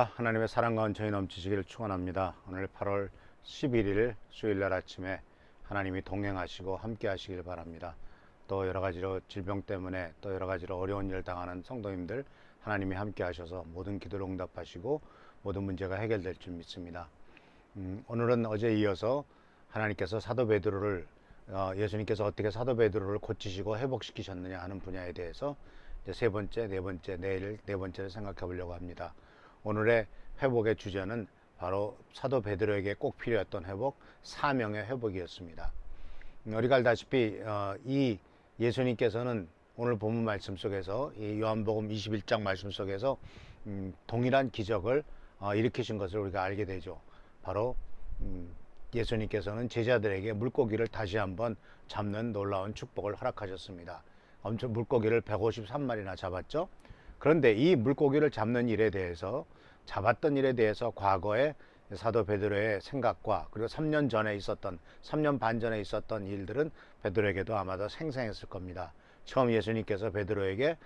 할렐루야. 하나님의 사랑과 은총이 넘치시기를 축원합니다. 오늘 8월 11일 수요일날 아침에 하나님이 동행하시고 함께 하시길 바랍니다. 또 여러가지로 질병 때문에 또 여러가지로 어려운 일을 당하는 성도님들 하나님이 함께 하셔서 모든 기도를 응답하시고 모든 문제가 해결될 줄 믿습니다. 오늘은 어제에 이어서 하나님께서 사도 베드로를 예수님께서 어떻게 사도 베드로를 고치시고 회복시키셨느냐 하는 분야에 대해서 이제 세 번째, 네 번째, 내일 네 번째를 생각해 보려고 합니다. 오늘의 회복의 주제는 바로 사도 베드로에게 꼭 필요했던 회복, 사명의 회복이었습니다. 우리가 알다시피 이 예수님께서는 오늘 본문 말씀 속에서 이 요한복음 21장 말씀 속에서 동일한 기적을 일으키신 것을 우리가 알게 되죠. 바로 예수님께서는 제자들에게 물고기를 다시 한번 잡는 놀라운 축복을 허락하셨습니다. 엄청 물고기를 153마리나 잡았죠. 그런데 이 물고기를 잡는 일에 대해서 잡았던 일에 대해서 과거에 사도 베드로의 생각과 그리고 3년 반 전에 있었던 일들은 베드로에게도 아마도 생생했을 겁니다. 처음 예수님께서 베드로에게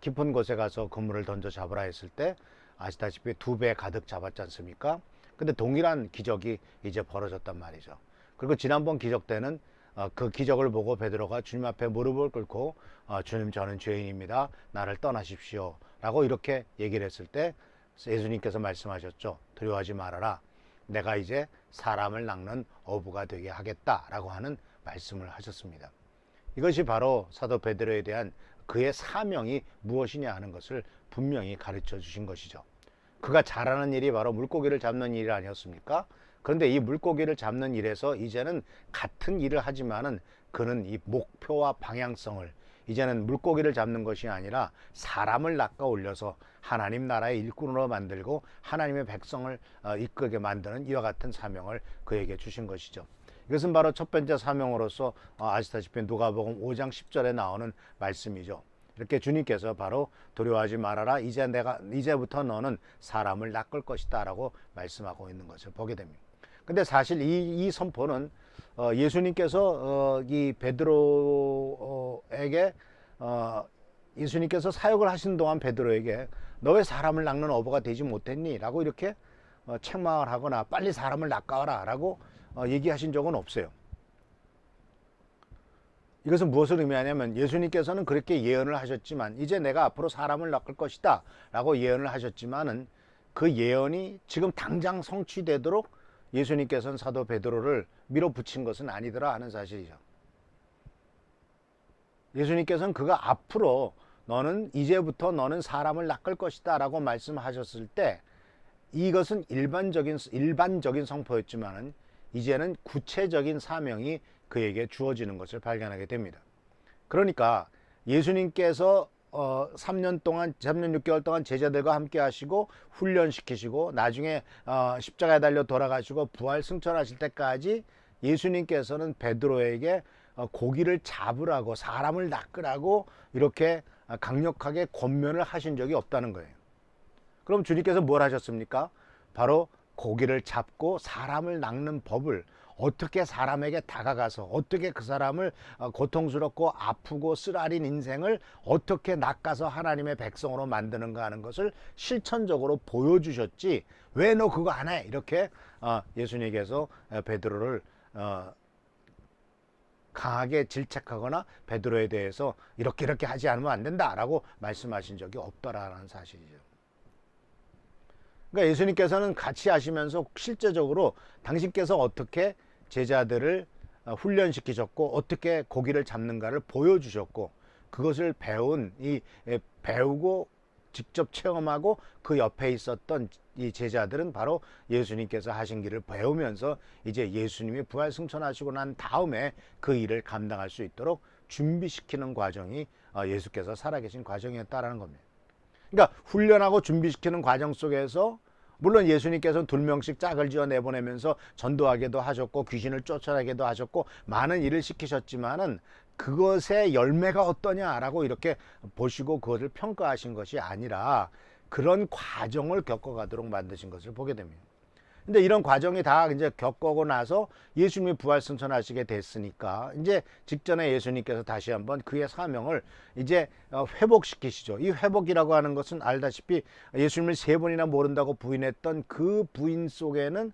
깊은 곳에 가서 그물을 던져 잡으라 했을 때 아시다시피 2배 가득 잡았지 않습니까? 근데 동일한 기적이 이제 벌어졌단 말이죠. 그리고 지난번 기적 때는 그 기적을 보고 베드로가 주님 앞에 무릎을 꿇고 주님, 저는 죄인입니다. 나를 떠나십시오 라고 이렇게 얘기를 했을 때 예수님께서 말씀하셨죠. 두려워하지 말아라. 내가 이제 사람을 낚는 어부가 되게 하겠다 라고 하는 말씀을 하셨습니다. 이것이 바로 사도 베드로에 대한 그의 사명이 무엇이냐 하는 것을 분명히 가르쳐 주신 것이죠. 그가 잘하는 일이 바로 물고기를 잡는 일이 아니었습니까? 그런데 이 물고기를 잡는 일에서 이제는 같은 일을 하지만은 그는 이 목표와 방향성을 이제는 물고기를 잡는 것이 아니라 사람을 낚아 올려서 하나님 나라의 일꾼으로 만들고 하나님의 백성을 이끌게 만드는 이와 같은 사명을 그에게 주신 것이죠. 이것은 바로 첫 번째 사명으로서 아시다시피 누가복음 5장 10절에 나오는 말씀이죠. 이렇게 주님께서 바로 두려워하지 말아라. 이제부터 너는 사람을 낚을 것이다 라고 말씀하고 있는 것을 보게 됩니다. 근데 사실 이 선포는 예수님께서 이 베드로에게 예수님께서 사역을 하신 동안 베드로에게 너 왜 사람을 낚는 어부가 되지 못했니? 라고 이렇게 책망을 하거나 빨리 사람을 낚아와라 라고 얘기하신 적은 없어요. 이것은 무엇을 의미하냐면 예수님께서는 그렇게 예언을 하셨지만 이제 내가 앞으로 사람을 낚을 것이다 라고 예언을 하셨지만은 그 예언이 지금 당장 성취되도록 예수님께서는 사도 베드로를 밀어붙인 것은 아니더라 하는 사실이죠. 예수님께서는 그가 앞으로 이제부터 너는 사람을 낚을 것이다 라고 말씀하셨을 때 이것은 일반적인 선포였지만은 이제는 구체적인 사명이 그에게 주어지는 것을 발견하게 됩니다. 그러니까 예수님께서 3년 6개월 동안 제자들과 함께 하시고 훈련시키시고 나중에 십자가에 달려 돌아가시고 부활 승천하실 때까지 예수님께서는 베드로에게 고기를 잡으라고 사람을 낚으라고 이렇게 강력하게 권면을 하신 적이 없다는 거예요. 그럼 주님께서 뭘 하셨습니까? 바로 고기를 잡고 사람을 낚는 법을 어떻게 사람에게 다가가서 어떻게 그 사람을 고통스럽고 아프고 쓰라린 인생을 어떻게 낚아서 하나님의 백성으로 만드는가 하는 것을 실천적으로 보여주셨지 왜 너 그거 안 해? 이렇게 예수님께서 베드로를 강하게 질책하거나 베드로에 대해서 이렇게 하지 않으면 안 된다라고 말씀하신 적이 없더라라는 사실이죠. 그러니까 예수님께서는 같이 하시면서 실제적으로 당신께서 어떻게 제자들을 훈련시키셨고 어떻게 고기를 잡는가를 보여주셨고 그것을 배우고 직접 체험하고 그 옆에 있었던 이 제자들은 바로 예수님께서 하신 길을 배우면서 이제 예수님이 부활 승천하시고 난 다음에 그 일을 감당할 수 있도록 준비시키는 과정이 예수께서 살아계신 과정이었다라는 겁니다. 그러니까 훈련하고 준비시키는 과정 속에서 물론 예수님께서는 2명씩 짝을 지어 내보내면서 전도하게도 하셨고 귀신을 쫓아내게도 하셨고 많은 일을 시키셨지만은 그것의 열매가 어떠냐라고 이렇게 보시고 그것을 평가하신 것이 아니라 그런 과정을 겪어가도록 만드신 것을 보게 됩니다. 근데 이런 과정이 다 이제 겪고 나서 예수님이 부활승천하시게 됐으니까 이제 직전에 예수님께서 다시 한번 그의 사명을 이제 회복시키시죠. 이 회복이라고 하는 것은 알다시피 예수님을 3번이나 모른다고 부인했던 그 부인 속에는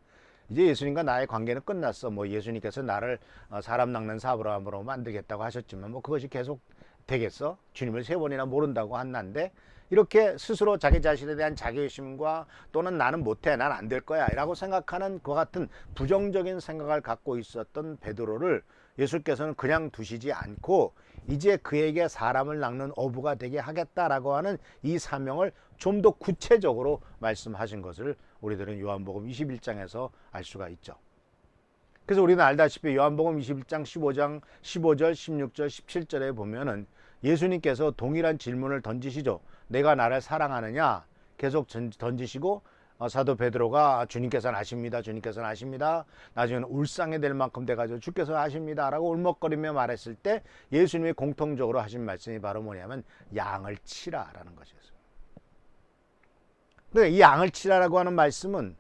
이제 예수님과 나의 관계는 끝났어. 뭐 예수님께서 나를 사람 낚는 사브라함으로 만들겠다고 하셨지만 뭐 그것이 계속 되겠어? 주님을 3번이나 모른다고 한난데 이렇게 스스로 자기 자신에 대한 자기의심과 또는 나는 못해, 난 안 될 거야 라고 생각하는 그와 같은 부정적인 생각을 갖고 있었던 베드로를 예수께서는 그냥 두시지 않고 이제 그에게 사람을 낚는 어부가 되게 하겠다라고 하는 이 사명을 좀 더 구체적으로 말씀하신 것을 우리들은 요한복음 21장에서 알 수가 있죠. 그래서 우리는 알다시피 요한복음 21장 15절, 16절, 17절에 보면은 예수님께서 동일한 질문을 던지시죠. 내가 나를 사랑하느냐? 계속 던지시고 사도 베드로가 주님께서는 아십니다. 주님께서는 아십니다. 나중에는 울상이 될 만큼 돼가지고 주께서 아십니다. 라고 울먹거리며 말했을 때 예수님이 공통적으로 하신 말씀이 바로 뭐냐면 양을 치라라는 것이었어요. 근데 이 양을 치라라고 하는 말씀은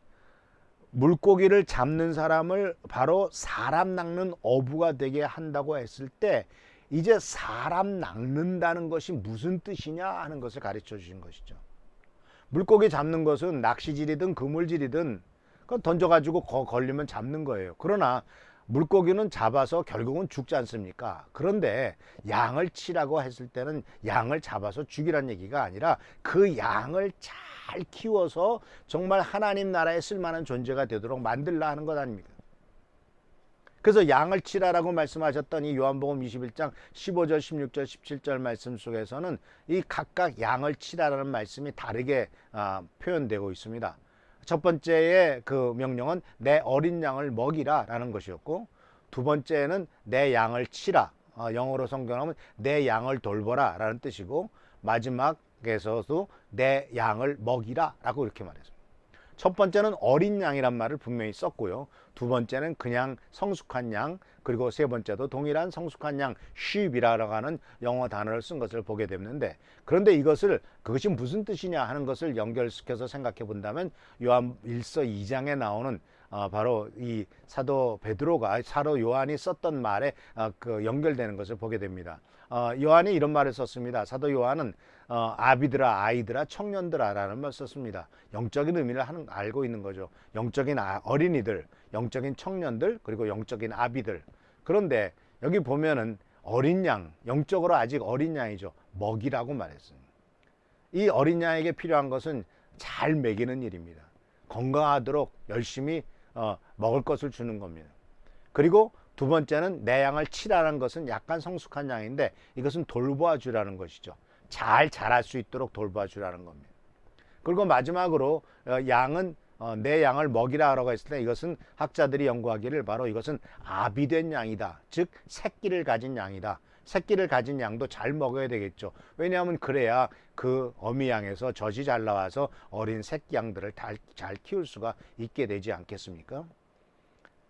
물고기를 잡는 사람을 바로 사람 낚는 어부가 되게 한다고 했을 때 이제 사람 낚는다는 것이 무슨 뜻이냐 하는 것을 가르쳐 주신 것이죠. 물고기 잡는 것은 낚시질이든 그물질이든 그건 던져가지고 걸리면 잡는 거예요. 그러나 물고기는 잡아서 결국은 죽지 않습니까? 그런데 양을 치라고 했을 때는 양을 잡아서 죽이란 얘기가 아니라 그 양을 잘 키워서 정말 하나님 나라에 쓸만한 존재가 되도록 만들라 하는 것 아닙니까? 그래서 양을 치라라고 말씀하셨던 이 요한복음 21장 15절, 16절, 17절 말씀 속에서는 이 각각 양을 치라라는 말씀이 다르게 표현되고 있습니다. 첫 번째의 그 명령은 내 어린 양을 먹이라 라는 것이었고, 두 번째는 내 양을 치라, 영어로 성경하면 내 양을 돌보라 라는 뜻이고, 마지막에서도 내 양을 먹이라 라고 이렇게 말했습니다. 첫 번째는 어린 양이란 말을 분명히 썼고요. 두 번째는 그냥 성숙한 양, 그리고 세 번째도 동일한 성숙한 양, sheep이라고 하는 영어 단어를 쓴 것을 보게 되는데, 그런데 그것이 무슨 뜻이냐 하는 것을 연결시켜서 생각해 본다면 요한 1서 2장에 나오는 바로 이 사도 베드로가 사도 요한이 썼던 말에 그 연결되는 것을 보게 됩니다. 요한이 이런 말을 썼습니다. 사도 요한은 아비들아, 아이들아, 청년들아 라는 말을 썼습니다. 영적인 의미를 알고 있는 거죠. 영적인 어린이들, 영적인 청년들, 그리고 영적인 아비들. 그런데 여기 보면은 어린 양, 영적으로 아직 어린 양이죠. 먹이라고 말했습니다. 이 어린 양에게 필요한 것은 잘 먹이는 일입니다. 건강하도록 열심히 먹을 것을 주는 겁니다. 그리고 두 번째는 내 양을 치라는 것은 약간 성숙한 양인데 이것은 돌보아 주라는 것이죠. 잘 자랄 수 있도록 돌봐 주라는 겁니다. 그리고 마지막으로 양은 내 양을 먹이라고 했을 때 이것은 학자들이 연구하기를 바로 이것은 아비된 양이다. 즉 새끼를 가진 양이다. 새끼를 가진 양도 잘 먹어야 되겠죠. 왜냐하면 그래야 그 어미 양에서 젖이 잘 나와서 어린 새끼 양들을 잘 키울 수가 있게 되지 않겠습니까?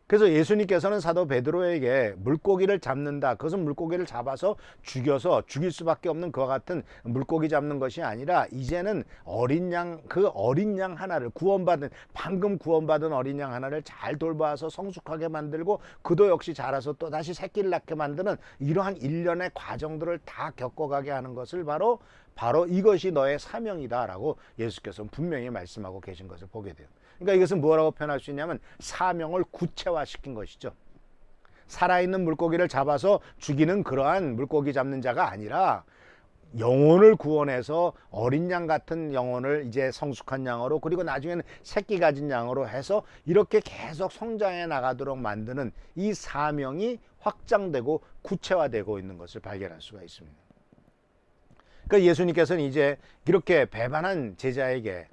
그래서 예수님께서는 사도 베드로에게 물고기를 잡는다. 그것은 물고기를 잡아서 죽여서 죽일 수밖에 없는 그와 같은 물고기 잡는 것이 아니라 이제는 어린 양, 그 어린 양 하나를 방금 구원받은 어린 양 하나를 잘 돌봐서 성숙하게 만들고 그도 역시 자라서 또 다시 새끼를 낳게 만드는 이러한 일련의 과정들을 다 겪어가게 하는 것을 바로 이것이 너의 사명이다라고 예수께서는 분명히 말씀하고 계신 것을 보게 돼요. 그러니까 이것은 뭐라고 표현할 수 있냐면 사명을 구체화시킨 것이죠. 살아있는 물고기를 잡아서 죽이는 그러한 물고기 잡는 자가 아니라 영혼을 구원해서 어린 양 같은 영혼을 이제 성숙한 양으로, 그리고 나중에는 새끼 가진 양으로 해서 이렇게 계속 성장해 나가도록 만드는 이 사명이 확장되고 구체화되고 있는 것을 발견할 수가 있습니다. 그러니까 예수님께서는 이제 이렇게 배반한 제자에게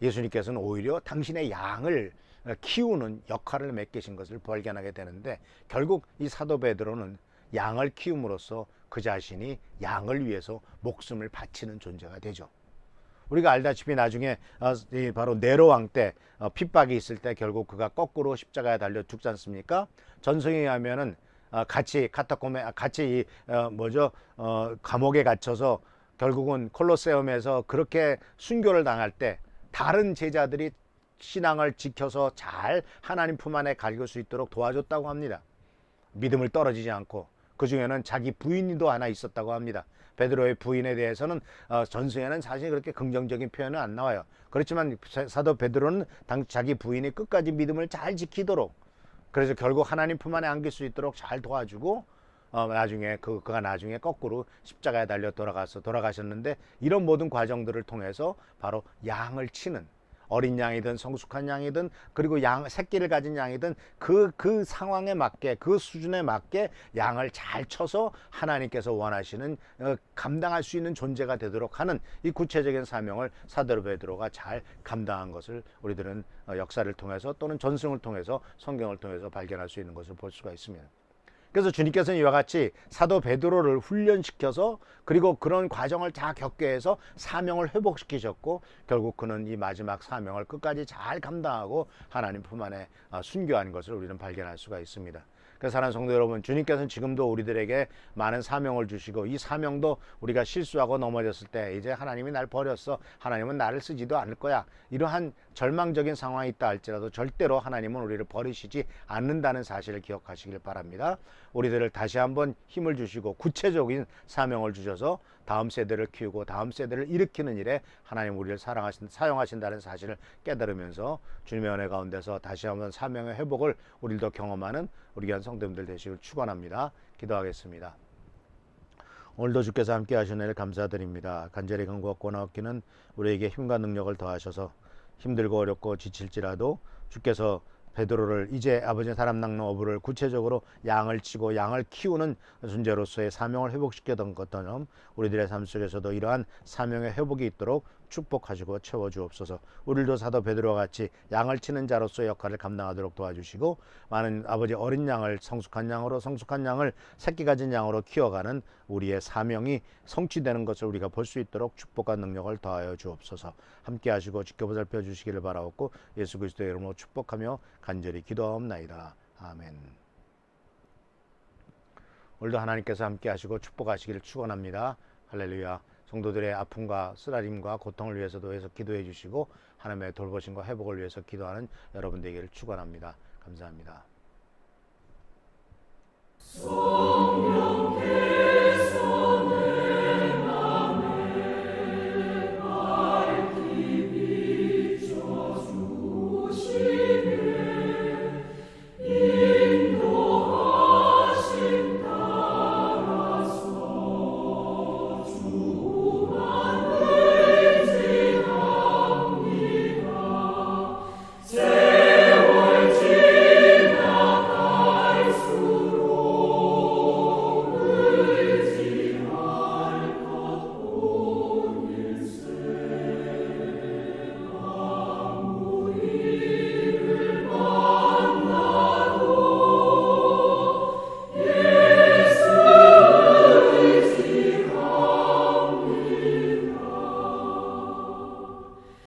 예수님께서는 오히려 당신의 양을 키우는 역할을 맡기신 것을 발견하게 되는데, 결국 이 사도 베드로는 양을 키움으로써 그 자신이 양을 위해서 목숨을 바치는 존재가 되죠. 우리가 알다시피 나중에 바로 네로 왕 때 핍박이 있을 때 결국 그가 거꾸로 십자가에 달려 죽지 않습니까? 전승에 의하면은 같이 감옥에 갇혀서 결국은 콜로세움에서 그렇게 순교를 당할 때 다른 제자들이 신앙을 지켜서 잘 하나님 품 안에 가질 수 있도록 도와줬다고 합니다. 믿음을 떨어지지 않고, 그 중에는 자기 부인도 하나 있었다고 합니다. 베드로의 부인에 대해서는 전서에는 사실 그렇게 긍정적인 표현은 안 나와요. 그렇지만 사도 베드로는 자기 부인이 끝까지 믿음을 잘 지키도록, 그래서 결국 하나님 품 안에 안길 수 있도록 잘 도와주고, 나중에 그가 나중에 거꾸로 십자가에 달려 돌아가셨는데, 이런 모든 과정들을 통해서 바로 양을 치는, 어린 양이든 성숙한 양이든, 그리고 새끼를 가진 양이든 그 상황에 맞게, 그 수준에 맞게 양을 잘 쳐서 하나님께서 원하시는 감당할 수 있는 존재가 되도록 하는 이 구체적인 사명을 사도 베드로가 잘 감당한 것을 우리들은 역사를 통해서 또는 전승을 통해서, 성경을 통해서 발견할 수 있는 것을 볼 수가 있습니다. 그래서 주님께서는 이와 같이 사도 베드로를 훈련시켜서, 그리고 그런 과정을 다 겪게 해서 사명을 회복시키셨고, 결국 그는 이 마지막 사명을 끝까지 잘 감당하고 하나님 품 안에 순교한 것을 우리는 발견할 수가 있습니다. 그래서 사랑하는 성도 여러분, 주님께서는 지금도 우리들에게 많은 사명을 주시고, 이 사명도 우리가 실수하고 넘어졌을 때 이제 하나님이 날 버렸어, 하나님은 나를 쓰지도 않을 거야, 이러한 절망적인 상황이 있다 할지라도 절대로 하나님은 우리를 버리시지 않는다는 사실을 기억하시길 바랍니다. 우리들을 다시 한번 힘을 주시고 구체적인 사명을 주셔서 다음 세대를 키우고 다음 세대를 일으키는 일에 하나님 우리를 사용하신다는 사실을 깨달으면서 주님의 은혜 가운데서 다시 한번 사명의 회복을 우리도 경험하는 우리 귀한 성도님들 되시길 축원합니다. 기도하겠습니다. 오늘도 주께서 함께 하신 일 감사드립니다. 간절히 간구하고 나옵기는 우리에게 힘과 능력을 더하셔서 힘들고 어렵고 지칠지라도 주께서 베드로를 이제 아버지 사람 낚는 어부를 구체적으로 양을 치고 양을 키우는 존재로서의 사명을 회복시켰던 것처럼 우리들의 삶 속에서도 이러한 사명의 회복이 있도록 축복하시고 채워주옵소서. 우리도 사도 베드로와 같이 양을 치는 자로서의 역할을 감당하도록 도와주시고, 많은 아버지 어린 양을 성숙한 양을 새끼 가진 양으로 키워가는 우리의 사명이 성취되는 것을 우리가 볼 수 있도록 축복과 능력을 더하여 주옵소서. 함께 하시고 지켜보살펴 주시기를 바라옵고 예수 그리스도의 이름으로 축복하며 간절히 기도하옵나이다. 아멘. 오늘도 하나님께서 함께 하시고 축복하시기를 축원합니다. 할렐루야. 성도들의 아픔과 쓰라림과 고통을 위해서도 기도해 주시고 하나님의 돌보심과 회복을 위해서 기도하는 여러분 되기를 축원합니다. 감사합니다.